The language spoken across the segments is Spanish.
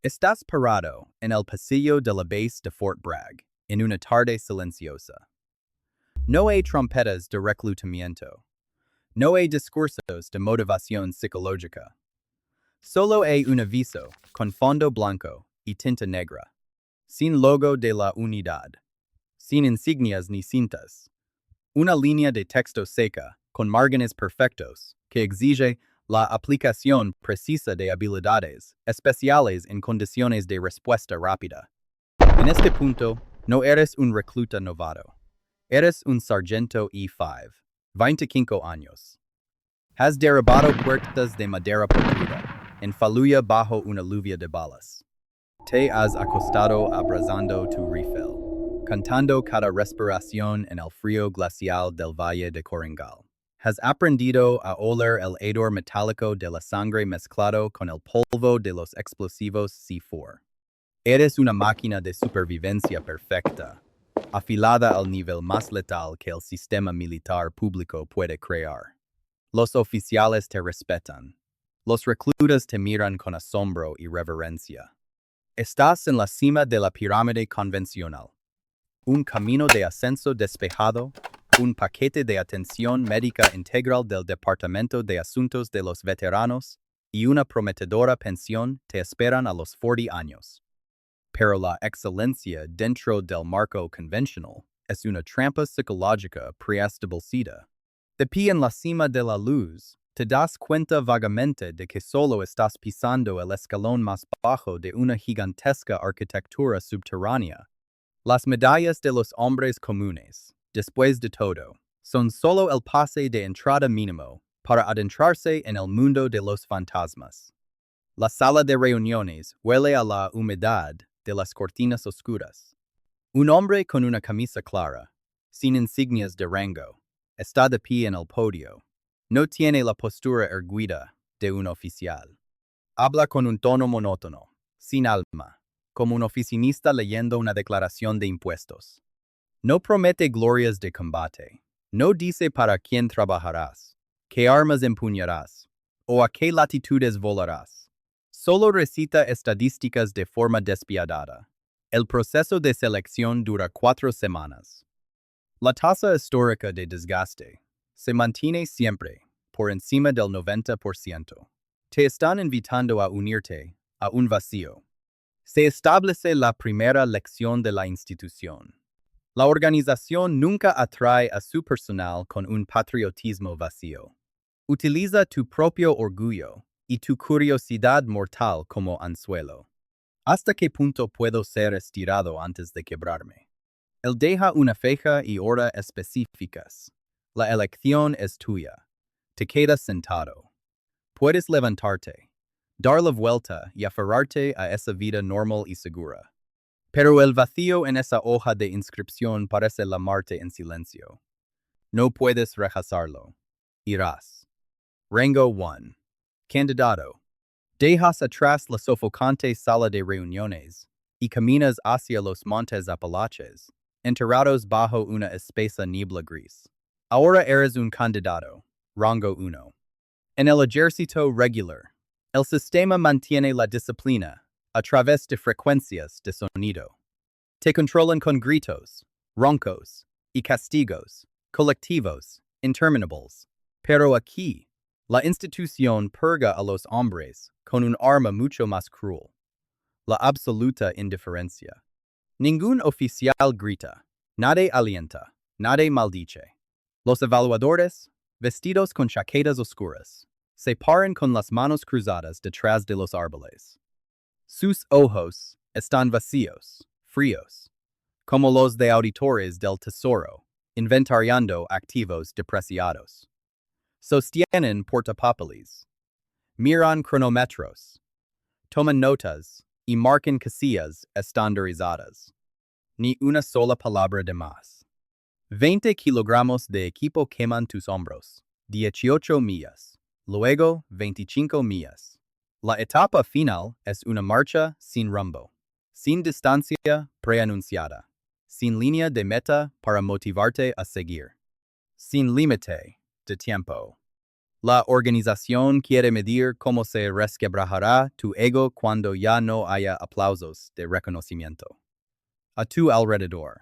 Estás parado en el pasillo de la base de Fort Bragg, en una tarde silenciosa. No hay trompetas de reclutamiento. No hay discursos de motivación psicológica. Solo hay un aviso, con fondo blanco y tinta negra. Sin logo de la unidad. Sin insignias ni cintas. Una línea de texto seca, con márgenes perfectos, que exige la aplicación precisa de habilidades especiales en condiciones de respuesta rápida. En este punto, no eres un recluta novato. Eres un sargento E5, 25 años. Has derribado puertas de madera podrida, en Fallujah bajo una lluvia de balas. Te has acostado abrazando tu rifle, cantando cada respiración en el frío glacial del Valle de Coringal. Has aprendido a oler el hedor metálico de la sangre mezclado con el polvo de los explosivos C4. Eres una máquina de supervivencia perfecta, afilada al nivel más letal que el sistema militar público puede crear. Los oficiales te respetan. Los reclutas te miran con asombro y reverencia. Estás en la cima de la pirámide convencional. Un camino de ascenso despejado, un paquete de atención médica integral del Departamento de Asuntos de los Veteranos y una prometedora pensión te esperan a los 40 años. Pero la excelencia dentro del marco convencional es una trampa psicológica preestablecida. De pie en la cima de la luz, te das cuenta vagamente de que solo estás pisando el escalón más bajo de una gigantesca arquitectura subterránea. Las medallas de los hombres comunes, después de todo, son solo el pase de entrada mínimo para adentrarse en el mundo de los fantasmas. La sala de reuniones huele a la humedad de las cortinas oscuras. Un hombre con una camisa clara, sin insignias de rango, está de pie en el podio. No tiene la postura erguida de un oficial. Habla con un tono monótono, sin alma, como un oficinista leyendo una declaración de impuestos. No promete glorias de combate. No dice para quién trabajarás, qué armas empuñarás, o a qué latitudes volarás. Solo recita estadísticas de forma despiadada. El proceso de selección dura 4 semanas. La tasa histórica de desgaste se mantiene siempre por encima del 90%. Te están invitando a unirte a un vacío. Se establece la primera lección de la institución. La organización nunca atrae a su personal con un patriotismo vacío. Utiliza tu propio orgullo y tu curiosidad mortal como anzuelo. ¿Hasta qué punto puedo ser estirado antes de quebrarme? Él deja una fecha y hora específicas. La elección es tuya. Te quedas sentado. Puedes levantarte, dar la vuelta y aferrarte a esa vida normal y segura. Pero el vacío en esa hoja de inscripción parece lamarte en silencio. No puedes rechazarlo. Irás. Rango 1. Candidato. Dejas atrás la sofocante sala de reuniones y caminas hacia los Montes Apalaches, enterrados bajo una espesa niebla gris. Ahora eres un candidato. Rango 1. En el ejército regular, el sistema mantiene la disciplina a través de frecuencias de sonido. Te controlan con gritos, roncos y castigos, colectivos, interminables. Pero aquí, la institución purga a los hombres con un arma mucho más cruel. La absoluta indiferencia. Ningún oficial grita, nadie alienta, nadie maldice. Los evaluadores, vestidos con chaquetas oscuras, se paran con las manos cruzadas detrás de los árboles. Sus ojos están vacíos, fríos, como los de auditores del tesoro, inventariando activos depreciados. Sostienen portapapeles, miran cronómetros, toman notas y marcan casillas estandarizadas. Ni una sola palabra de más. 20 kilogramos de equipo queman tus hombros. 18 millas. Luego 25 millas. La etapa final es una marcha sin rumbo, sin distancia preanunciada, sin línea de meta para motivarte a seguir, sin límite de tiempo. La organización quiere medir cómo se resquebrajará tu ego cuando ya no haya aplausos de reconocimiento. A tu alrededor,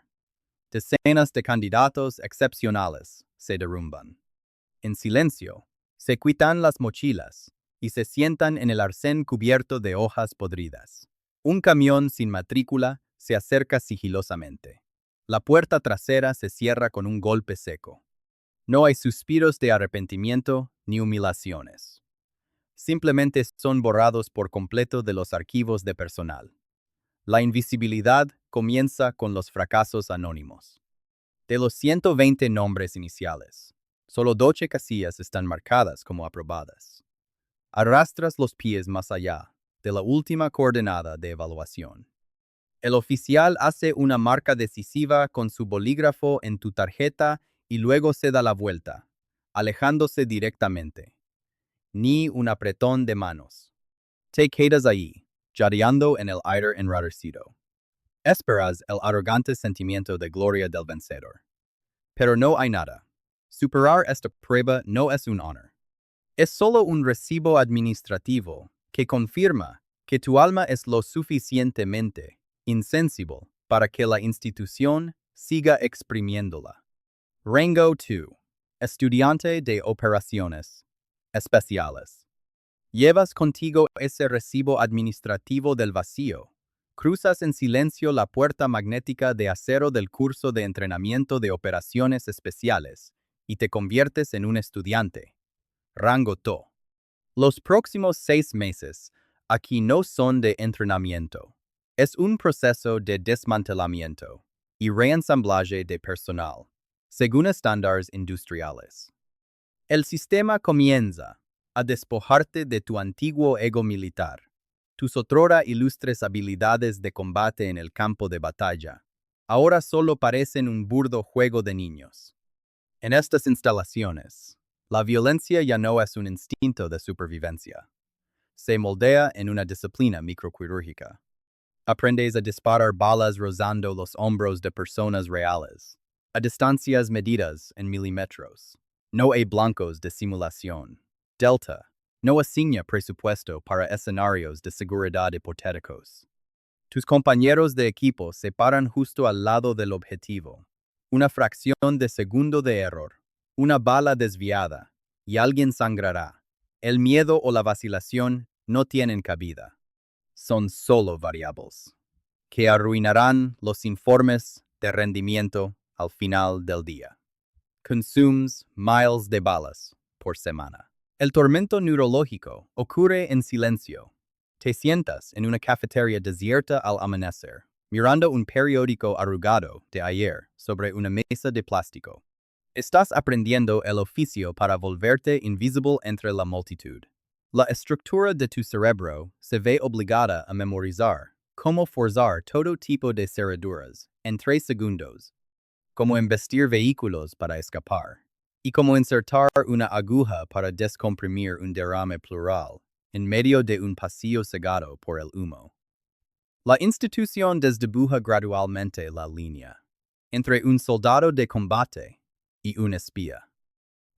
decenas de candidatos excepcionales se derrumban. En silencio, se quitan las mochilas y se sientan en el arcén cubierto de hojas podridas. Un camión sin matrícula se acerca sigilosamente. La puerta trasera se cierra con un golpe seco. No hay suspiros de arrepentimiento ni humillaciones. Simplemente son borrados por completo de los archivos de personal. La invisibilidad comienza con los fracasos anónimos. De los 120 nombres iniciales, solo 12 casillas están marcadas como aprobadas. Arrastras los pies más allá de la última coordenada de evaluación. El oficial hace una marca decisiva con su bolígrafo en tu tarjeta y luego se da la vuelta, alejándose directamente. Ni un apretón de manos. Te quedas ahí, jadeando en el aire enrarecido. Esperas el arrogante sentimiento de gloria del vencedor. Pero no hay nada. Superar esta prueba no es un honor. Es solo un recibo administrativo que confirma que tu alma es lo suficientemente insensible para que la institución siga exprimiéndola. Rango 2. Estudiante de Operaciones Especiales. Llevas contigo ese recibo administrativo del vacío. Cruzas en silencio la puerta magnética de acero del curso de entrenamiento de operaciones especiales y te conviertes en un estudiante. Rango 2. Los próximos 6 meses aquí no son de entrenamiento. Es un proceso de desmantelamiento y reensamblaje de personal, según estándares industriales. El sistema comienza a despojarte de tu antiguo ego militar, tus otrora ilustres habilidades de combate en el campo de batalla. Ahora solo parecen un burdo juego de niños. En estas instalaciones, la violencia ya no es un instinto de supervivencia. Se moldea en una disciplina microquirúrgica. Aprendes a disparar balas rozando los hombros de personas reales, a distancias medidas en milímetros. No hay blancos de simulación. Delta no asigna presupuesto para escenarios de seguridad hipotéticos. Tus compañeros de equipo se paran justo al lado del objetivo. Una fracción de segundo de error, una bala desviada, y alguien sangrará. El miedo o la vacilación no tienen cabida. Son solo variables que arruinarán los informes de rendimiento al final del día. Consumes miles de balas por semana. El tormento neurológico ocurre en silencio. Te sientas en una cafetería desierta al amanecer, mirando un periódico arrugado de ayer sobre una mesa de plástico. Estás aprendiendo el oficio para volverte invisible entre la multitud. La estructura de tu cerebro se ve obligada a memorizar cómo forzar todo tipo de cerraduras en 3 segundos, como embestir vehículos para escapar, y como insertar una aguja para descomprimir un derrame pleural en medio de un pasillo cegado por el humo. La institución desdibuja gradualmente la línea entre un soldado de combate y un espía.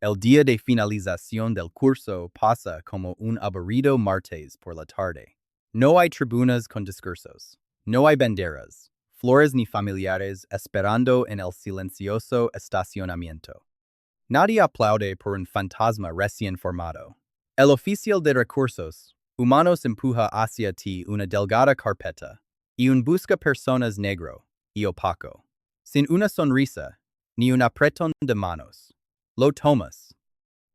El día de finalización del curso pasa como un aburrido martes por la tarde. No hay tribunas con discursos. No hay banderas, flores ni familiares esperando en el silencioso estacionamiento. Nadie aplaude por un fantasma recién formado. El oficial de recursos humanos empuja hacia ti una delgada carpeta y un busca personas negro y opaco. Sin una sonrisa, ni un apretón de manos. Lo tomas.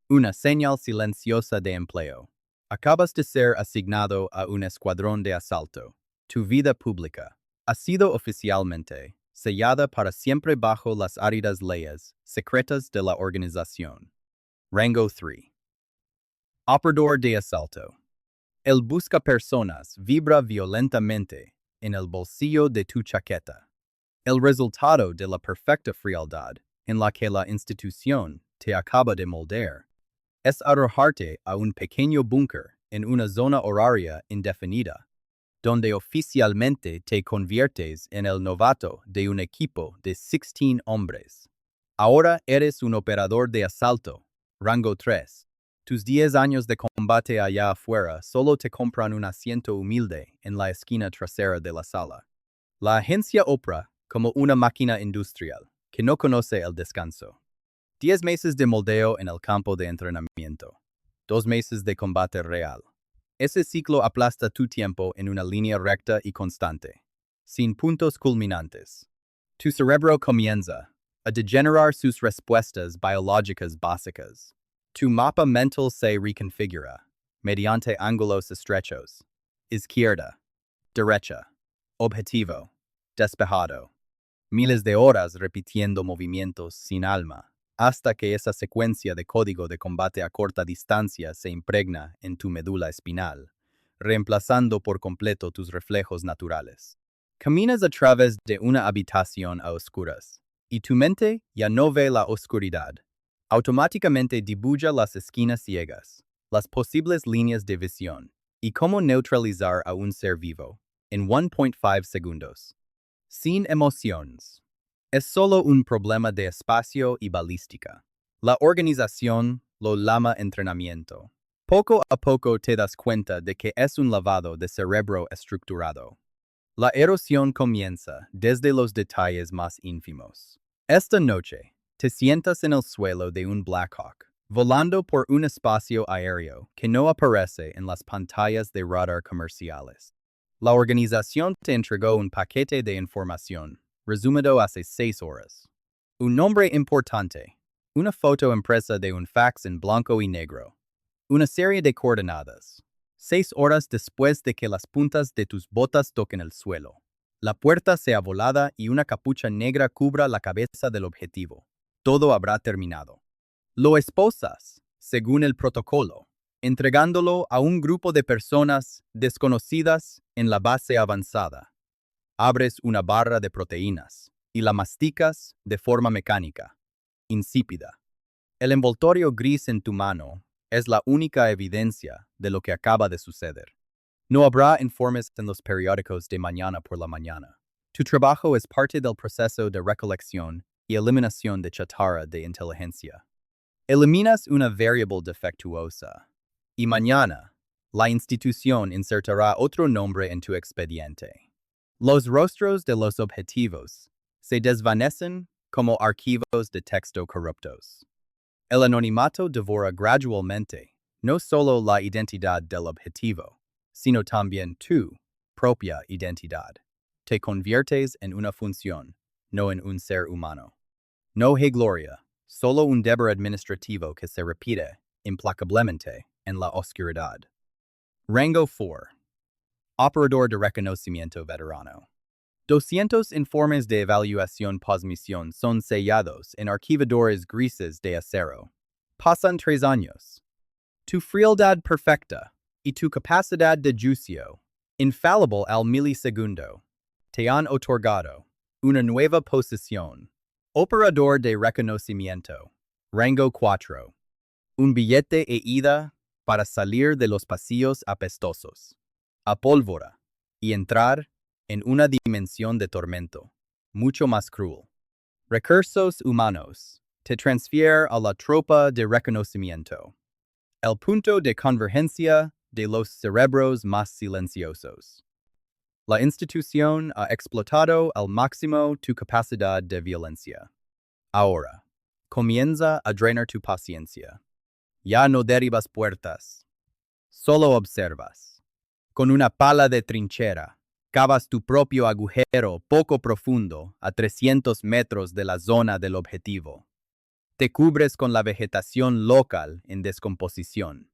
Una señal silenciosa de empleo. Acabas de ser asignado a un escuadrón de asalto. Tu vida pública ha sido oficialmente sellada para siempre bajo las áridas leyes secretas de la organización. Rango 3. Operador de asalto. El buscapersonas vibra violentamente en el bolsillo de tu chaqueta. El resultado de la perfecta frialdad en la que la institución te acaba de moldear es arrojarte a un pequeño búnker en una zona horaria indefinida, donde oficialmente te conviertes en el novato de un equipo de 16 hombres. Ahora eres un operador de asalto, rango 3. Tus 10 años de combate allá afuera solo te compran un asiento humilde en la esquina trasera de la sala. La agencia opera como una máquina industrial que no conoce el descanso. 10 meses de moldeo en el campo de entrenamiento. 2 meses de combate real. Ese ciclo aplasta tu tiempo en una línea recta y constante, sin puntos culminantes. Tu cerebro comienza a degenerar sus respuestas biológicas básicas. Tu mapa mental se reconfigura mediante ángulos estrechos. Izquierda, derecha, objetivo, despejado. Miles de horas repitiendo movimientos sin alma, hasta que esa secuencia de código de combate a corta distancia se impregna en tu médula espinal, reemplazando por completo tus reflejos naturales. Caminas a través de una habitación a oscuras, y tu mente ya no ve la oscuridad. Automáticamente dibuja las esquinas ciegas, las posibles líneas de visión, y cómo neutralizar a un ser vivo en 1.5 segundos. Sin emociones. Es solo un problema de espacio y balística. La organización lo llama entrenamiento. Poco a poco te das cuenta de que es un lavado de cerebro estructurado. La erosión comienza desde los detalles más ínfimos. Esta noche, te sientas en el suelo de un Blackhawk, volando por un espacio aéreo que no aparece en las pantallas de radar comerciales. La organización te entregó un paquete de información, resumido hace 6 horas. Un nombre importante, una foto impresa de un fax en blanco y negro, una serie de coordenadas. 6 horas después de que las puntas de tus botas toquen el suelo. La puerta sea volada y una capucha negra cubra la cabeza del objetivo. Todo habrá terminado. Lo esposas, según el protocolo, entregándolo a un grupo de personas desconocidas en la base avanzada. Abres una barra de proteínas y la masticas de forma mecánica, insípida. El envoltorio gris en tu mano es la única evidencia de lo que acaba de suceder. No habrá informes en los periódicos de mañana por la mañana. Tu trabajo es parte del proceso de recolección y eliminación de chatarra de inteligencia. Eliminas una variable defectuosa. Y mañana, la institución insertará otro nombre en tu expediente. Los rostros de los objetivos se desvanecen como archivos de texto corruptos. El anonimato devora gradualmente no solo la identidad del objetivo, sino también tu propia identidad. Te conviertes en una función, no en un ser humano. No hay gloria, solo un deber administrativo que se repite implacablemente en la oscuridad. Rango 4. Operador de Reconocimiento Veterano. 200 informes de evaluación posmisión son sellados en archivadores grises de acero. Pasan 3 años. Tu frialdad perfecta y tu capacidad de juicio, infalible al milisegundo, te han otorgado una nueva posición. Operador de Reconocimiento. Rango 4. Un billete e ida para salir de los pasillos apestosos, a pólvora, y entrar en una dimensión de tormento, mucho más cruel. Recursos humanos. Te transfiere a la tropa de reconocimiento. El punto de convergencia de los cerebros más silenciosos. La institución ha explotado al máximo tu capacidad de violencia. Ahora, comienza a drenar tu paciencia. Ya no derribas puertas, solo observas. Con una pala de trinchera, cavas tu propio agujero poco profundo a 300 metros de la zona del objetivo. Te cubres con la vegetación local en descomposición.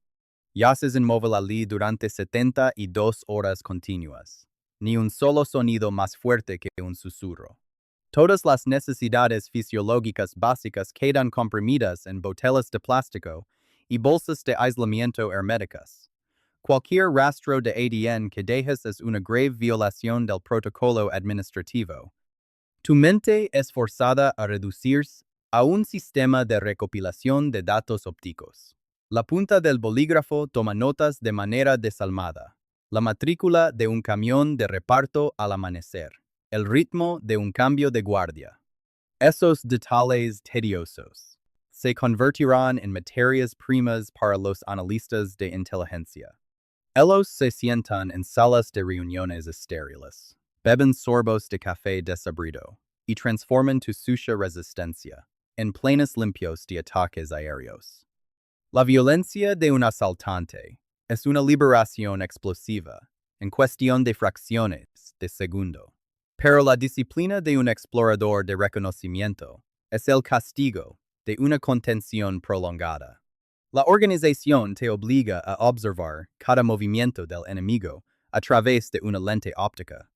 Yaces inmóvil allí durante 72 horas continuas. Ni un solo sonido más fuerte que un susurro. Todas las necesidades fisiológicas básicas quedan comprimidas en botellas de plástico y bolsas de aislamiento herméticas. Cualquier rastro de ADN que dejes es una grave violación del protocolo administrativo. Tu mente es forzada a reducirse a un sistema de recopilación de datos ópticos. La punta del bolígrafo toma notas de manera desalmada. La matrícula de un camión de reparto al amanecer. El ritmo de un cambio de guardia. Esos detalles tediosos se convertirán en materias primas para los analistas de inteligencia. Ellos se sientan en salas de reuniones estériles, beben sorbos de café desabrido y transforman tu sucia resistencia en planes limpios de ataques aéreos. La violencia de un asaltante es una liberación explosiva en cuestión de fracciones de segundo. Pero la disciplina de un explorador de reconocimiento es el castigo de una contención prolongada. La organización te obliga a observar cada movimiento del enemigo a través de una lente óptica,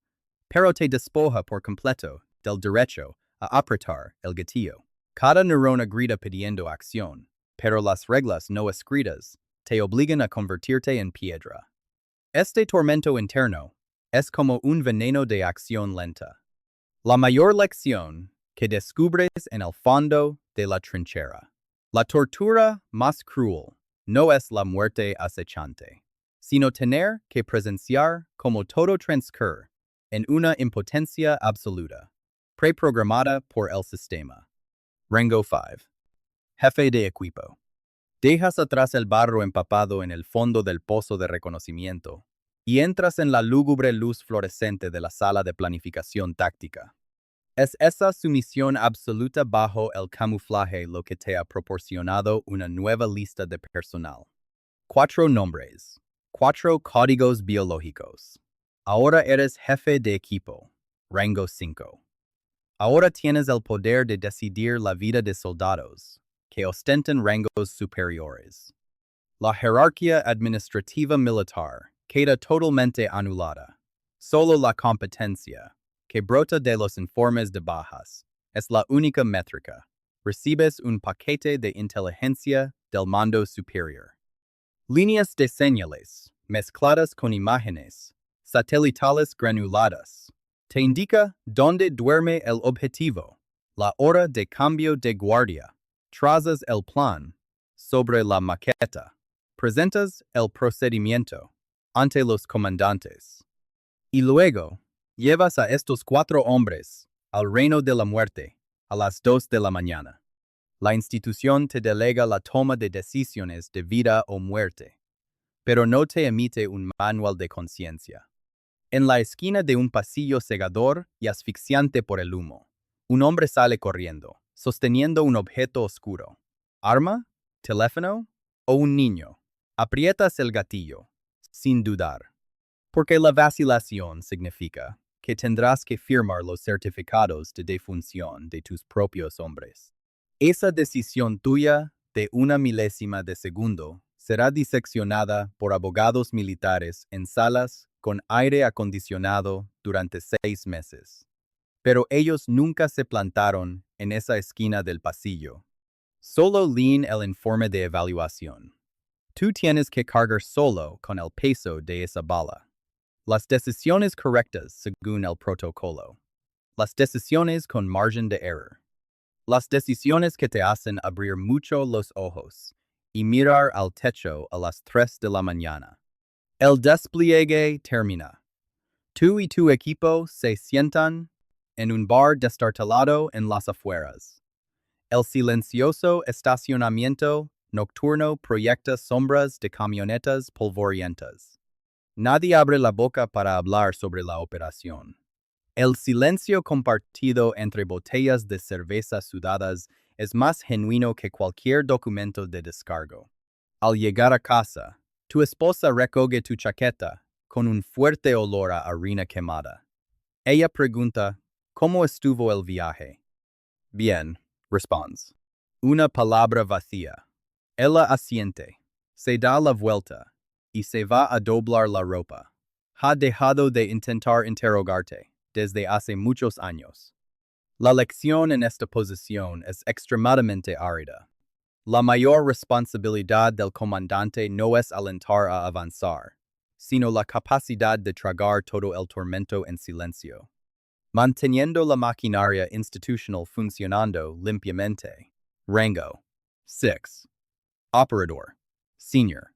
pero te despoja por completo del derecho a apretar el gatillo. Cada neurona grita pidiendo acción, pero las reglas no escritas te obligan a convertirte en piedra. Este tormento interno es como un veneno de acción lenta. La mayor lección que descubres en el fondo de la trinchera. La tortura más cruel no es la muerte acechante, sino tener que presenciar como todo transcurre en una impotencia absoluta, preprogramada por el sistema. Rango 5. Jefe de equipo. Dejas atrás el barro empapado en el fondo del pozo de reconocimiento y entras en la lúgubre luz fluorescente de la sala de planificación táctica. Es esa sumisión absoluta bajo el camuflaje lo que te ha proporcionado una nueva lista de personal. 4 nombres, 4 códigos biológicos. Ahora eres jefe de equipo, rango 5. Ahora tienes el poder de decidir la vida de soldados que ostentan rangos superiores. La jerarquía administrativa militar queda totalmente anulada. Solo la competencia, que brota de los informes de bajas, es la única métrica. Recibes un paquete de inteligencia del mando superior. Líneas de señales, mezcladas con imágenes, satelitales granuladas, te indica dónde duerme el objetivo, la hora de cambio de guardia. Trazas el plan sobre la maqueta. Presentas el procedimiento ante los comandantes. Y luego, llevas a estos 4 hombres al reino de la muerte a las 2 de la mañana. La institución te delega la toma de decisiones de vida o muerte, pero no te emite un manual de conciencia. En la esquina de un pasillo cegador y asfixiante por el humo, un hombre sale corriendo, sosteniendo un objeto oscuro. ¿Arma? ¿Teléfono? ¿O un niño? Aprietas el gatillo, sin dudar. Porque la vacilación significa que tendrás que firmar los certificados de defunción de tus propios hombres. Esa decisión tuya de una milésima de segundo será diseccionada por abogados militares en salas con aire acondicionado durante 6 meses. Pero ellos nunca se plantaron en esa esquina del pasillo. Solo leen el informe de evaluación. Tú tienes que cargar solo con el peso de esa bala. Las decisiones correctas según el protocolo. Las decisiones con margen de error. Las decisiones que te hacen abrir mucho los ojos y mirar al techo a las 3 de la mañana. El despliegue termina. Tú y tu equipo se sientan en un bar destartalado en las afueras. El silencioso estacionamiento nocturno proyecta sombras de camionetas polvorientas. Nadie abre la boca para hablar sobre la operación. El silencio compartido entre botellas de cerveza sudadas es más genuino que cualquier documento de descargo. Al llegar a casa, tu esposa recoge tu chaqueta con un fuerte olor a harina quemada. Ella pregunta, ¿cómo estuvo el viaje? Bien, respondes. Una palabra vacía. Ella asiente, se da la vuelta y se va a doblar la ropa. Ha dejado de intentar interrogarte desde hace muchos años. La lección en esta posición es extremadamente árida. La mayor responsabilidad del comandante no es alentar a avanzar, sino la capacidad de tragar todo el tormento en silencio, manteniendo la maquinaria institucional funcionando limpiamente. Rango 6. Operador. Senior.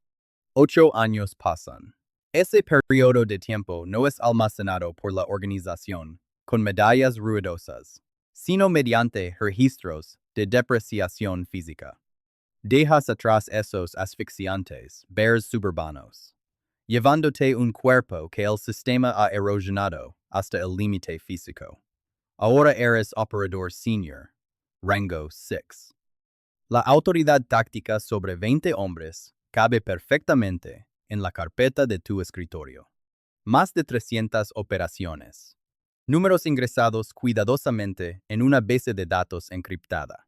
8 años pasan. Ese periodo de tiempo no es almacenado por la organización con medallas ruidosas, sino mediante registros de depreciación física. Dejas atrás esos asfixiantes, bears suburbanos, llevándote un cuerpo que el sistema ha erosionado hasta el límite físico. Ahora eres operador senior, rango 6. La autoridad táctica sobre 20 hombres cabe perfectamente en la carpeta de tu escritorio. Más de 300 operaciones. Números ingresados cuidadosamente en una base de datos encriptada.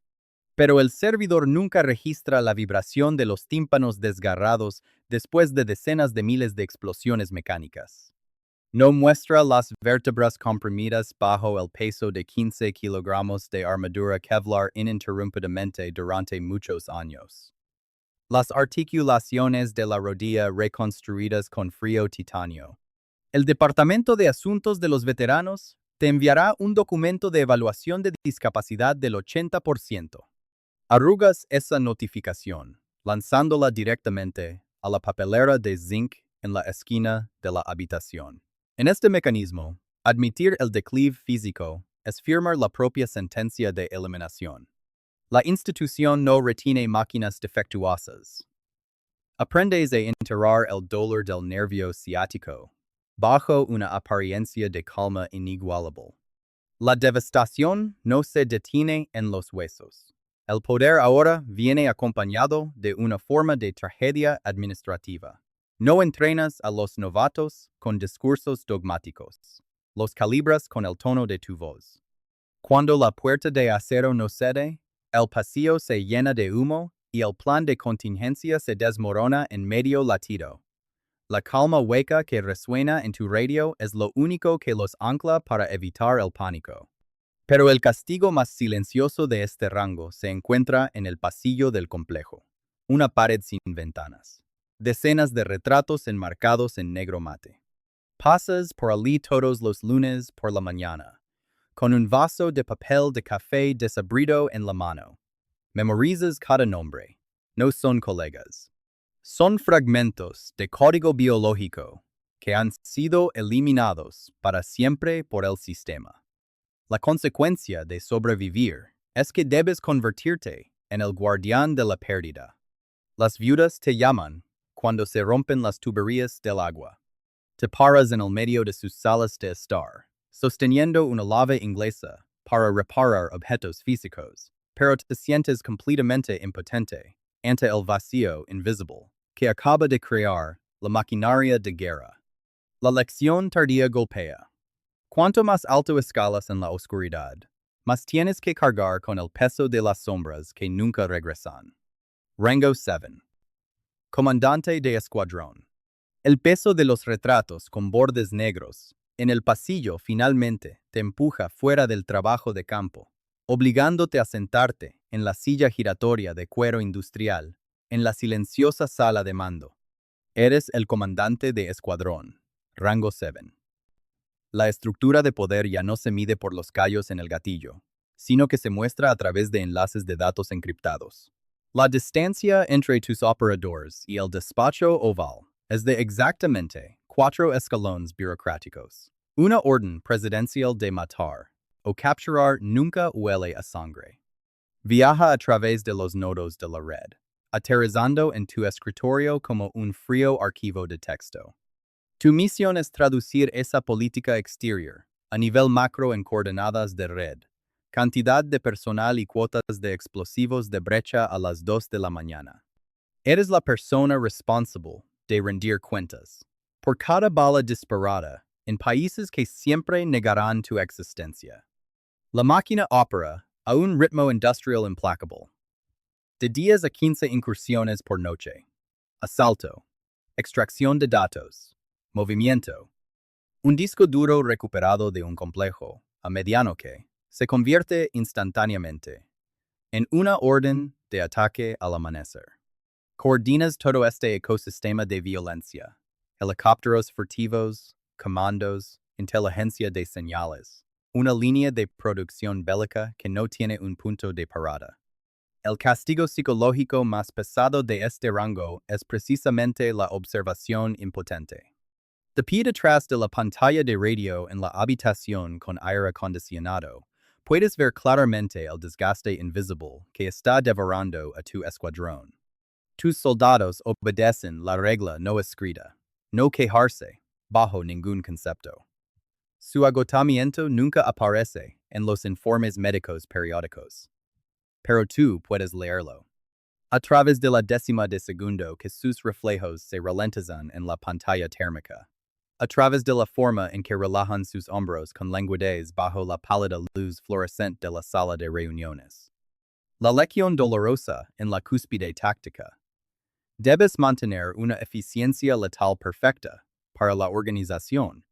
Pero el servidor nunca registra la vibración de los tímpanos desgarrados después de decenas de miles de explosiones mecánicas. No muestra las vértebras comprimidas bajo el peso de 15 kilogramos de armadura Kevlar ininterrumpidamente durante muchos años. Las articulaciones de la rodilla reconstruidas con frío titanio. El Departamento de Asuntos de los Veteranos te enviará un documento de evaluación de discapacidad del 80%. Arrugas esa notificación, lanzándola directamente a la papelera de zinc en la esquina de la habitación. En este mecanismo, admitir el declive físico es firmar la propia sentencia de eliminación. La institución no retiene máquinas defectuosas. Aprendes a enterrar el dolor del nervio ciático bajo una apariencia de calma inigualable. La devastación no se detiene en los huesos. El poder ahora viene acompañado de una forma de tragedia administrativa. No entrenas a los novatos con discursos dogmáticos. Los calibras con el tono de tu voz. Cuando la puerta de acero no cede, el pasillo se llena de humo y el plan de contingencia se desmorona en medio latido. La calma hueca que resuena en tu radio es lo único que los ancla para evitar el pánico. Pero el castigo más silencioso de este rango se encuentra en el pasillo del complejo. Una pared sin ventanas. Decenas de retratos enmarcados en negro mate. Pasas por allí todos los lunes por la mañana, con un vaso de papel de café desabrido en la mano. Memorizas cada nombre. No son colegas. Son fragmentos de código biológico que han sido eliminados para siempre por el sistema. La consecuencia de sobrevivir es que debes convertirte en el guardián de la pérdida. Las viudas te llaman cuando se rompen las tuberías del agua. Te paras en el medio de sus salas de estar, sosteniendo una llave inglesa para reparar objetos físicos, pero te sientes completamente impotente ante el vacío invisible que acaba de crear la maquinaria de guerra. La lección tardía golpea. Cuanto más alto escalas en la oscuridad, más tienes que cargar con el peso de las sombras que nunca regresan. Rango 7. Comandante de Escuadrón. El peso de los retratos con bordes negros en el pasillo finalmente te empuja fuera del trabajo de campo, obligándote a sentarte en la silla giratoria de cuero industrial en la silenciosa sala de mando. Eres el comandante de escuadrón, rango 7. La estructura de poder ya no se mide por los callos en el gatillo, sino que se muestra a través de enlaces de datos encriptados. La distancia entre tus operadores y el despacho oval es de exactamente 4 escalones burocráticos. Una orden presidencial de matar o capturar nunca huele a sangre. Viaja a través de los nodos de la red, aterrizando en tu escritorio como un frío archivo de texto. Tu misión es traducir esa política exterior a nivel macro en coordenadas de red, cantidad de personal y cuotas de explosivos de brecha a las 2 de la mañana. Eres la persona responsable de rendir cuentas por cada bala disparada en países que siempre negarán tu existencia. La máquina opera a un ritmo industrial implacable. De 10 a 15 incursiones por noche. Asalto. Extracción de datos. Movimiento. Un disco duro recuperado de un complejo, a mediano que, se convierte instantáneamente en una orden de ataque al amanecer. Coordinas todo este ecosistema de violencia. Helicópteros furtivos, comandos, inteligencia de señales. Una línea de producción bélica que no tiene un punto de parada. El castigo psicológico más pesado de este rango es precisamente la observación impotente. De pie detrás de la pantalla de radio en la habitación con aire acondicionado, Puedes ver claramente el desgaste invisible que está devorando a tu escuadrón. Tus soldados obedecen la regla no escrita, no quejarse, bajo ningún concepto. Su agotamiento nunca aparece en los informes médicos periódicos. Pero tú puedes leerlo. A través de la décima de segundo que sus reflejos se ralentizan en la pantalla térmica. A través de la forma en que relajan sus hombros con languidez bajo la pálida luz fluorescente de la sala de reuniones. La lección dolorosa en la cúspide táctica. Debes mantener una eficiencia letal perfecta para la organización,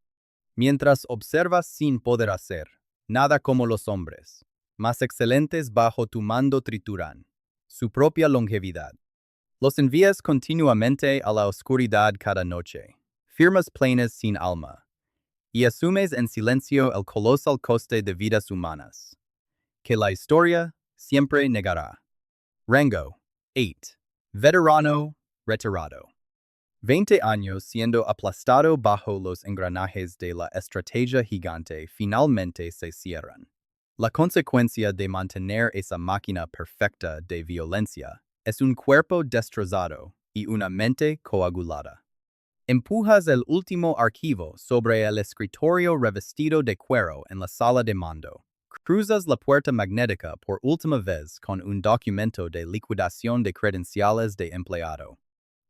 mientras observas sin poder hacer nada como los hombres, más excelentes bajo tu mando trituran su propia longevidad. Los envías continuamente a la oscuridad cada noche, firmas planas sin alma, y asumes en silencio el colosal coste de vidas humanas, que la historia siempre negará. Rango 8. Veterano, retirado. 20 años siendo aplastado bajo los engranajes de la estrategia gigante finalmente se cierran. La consecuencia de mantener esa máquina perfecta de violencia es un cuerpo destrozado y una mente coagulada. Empujas el último archivo sobre el escritorio revestido de cuero en la sala de mando. Cruzas la puerta magnética por última vez con un documento de liquidación de credenciales de empleado.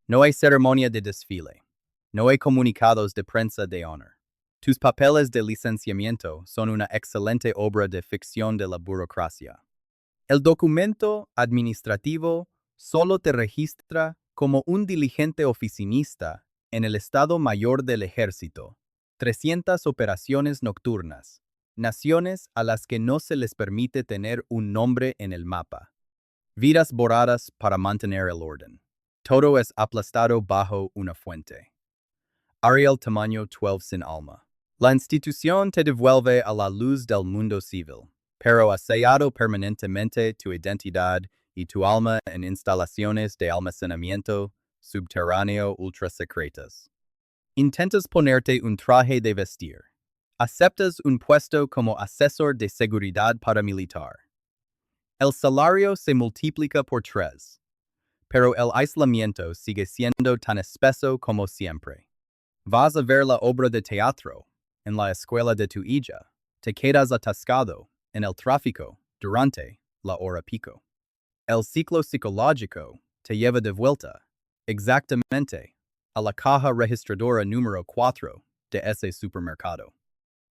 No hay ceremonia de desfile. No hay comunicados de prensa de honor. Tus papeles de licenciamiento son una excelente obra de ficción de la burocracia. El documento administrativo solo te registra como un diligente oficinista en el Estado Mayor del Ejército. 300 operaciones nocturnas. Naciones a las que no se les permite tener un nombre en el mapa. Vidas borradas para mantener el orden. Todo es aplastado bajo una fuente. Ariel tamaño 12 sin alma. La institución te devuelve a la luz del mundo civil, pero ha sellado permanentemente tu identidad y tu alma en instalaciones de almacenamiento subterráneo ultrasecretas. Intentas ponerte un traje de vestir. Aceptas un puesto como asesor de seguridad paramilitar. El salario se multiplica por 3, pero el aislamiento sigue siendo tan espeso como siempre. Vas a ver la obra de teatro en la escuela de tu hija. Te quedas atascado en el tráfico durante la hora pico. El ciclo psicológico te lleva de vuelta, exactamente, a la caja registradora número 4 de ese supermercado.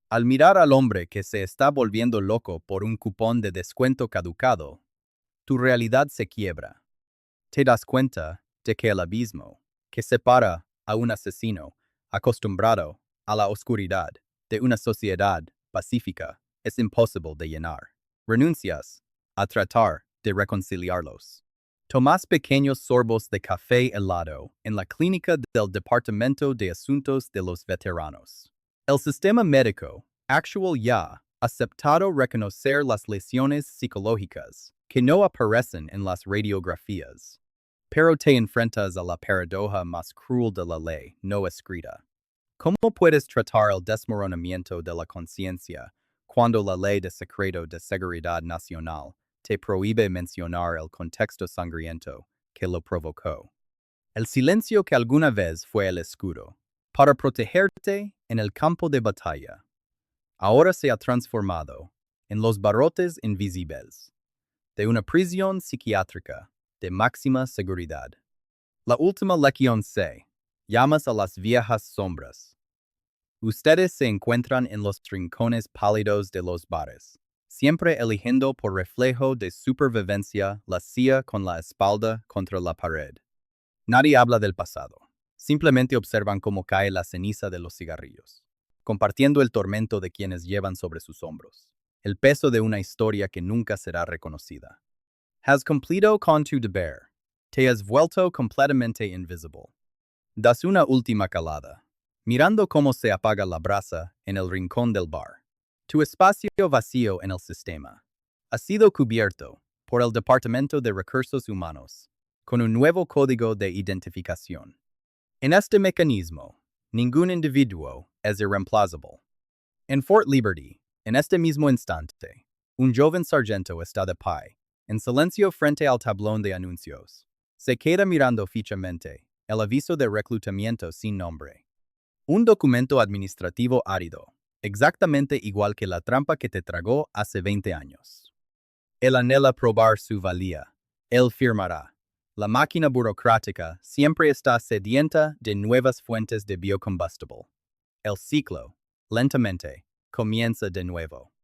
Al mirar al hombre que se está volviendo loco por un cupón de descuento caducado, tu realidad se quiebra. Te das cuenta de que el abismo que separa a un asesino acostumbrado a la oscuridad de una sociedad pacífica es imposible de llenar. Renuncias a tratar de reconciliarlos. Tomás pequeños sorbos de café helado en la clínica del Departamento de Asuntos de los Veteranos. El sistema médico actual ya ha aceptado reconocer las lesiones psicológicas que no aparecen en las radiografías. Pero te enfrentas a la paradoja más cruel de la ley no escrita. ¿Cómo puedes tratar el desmoronamiento de la conciencia cuando la Ley de Secreto de Seguridad Nacional te prohíbe mencionar el contexto sangriento que lo provocó? El silencio que alguna vez fue el escudo para protegerte en el campo de batalla, ahora se ha transformado en los barrotes invisibles de una prisión psiquiátrica de máxima seguridad. La última lección se llamas a las viejas sombras. Ustedes se encuentran en los rincones pálidos de los bares, siempre eligiendo por reflejo de supervivencia la silla con la espalda contra la pared. Nadie habla del pasado, simplemente observan cómo cae la ceniza de los cigarrillos, compartiendo el tormento de quienes llevan sobre sus hombros el peso de una historia que nunca será reconocida. Has cumplido con tu deber. Te has vuelto completamente invisible. Das una última calada, mirando cómo se apaga la brasa en el rincón del bar. Tu espacio vacío en el sistema ha sido cubierto por el Departamento de Recursos Humanos con un nuevo código de identificación. En este mecanismo, ningún individuo es irreemplazable. En Fort Liberty, en este mismo instante, Un joven sargento está de pie, en silencio frente al tablón de anuncios. Se queda mirando fijamente el aviso de reclutamiento sin nombre. Un documento administrativo árido, exactamente igual que la trampa que te tragó hace 20 años. Él anhela probar su valía. Él firmará. La máquina burocrática siempre está sedienta de nuevas fuentes de biocombustible. El ciclo, lentamente, comienza de nuevo.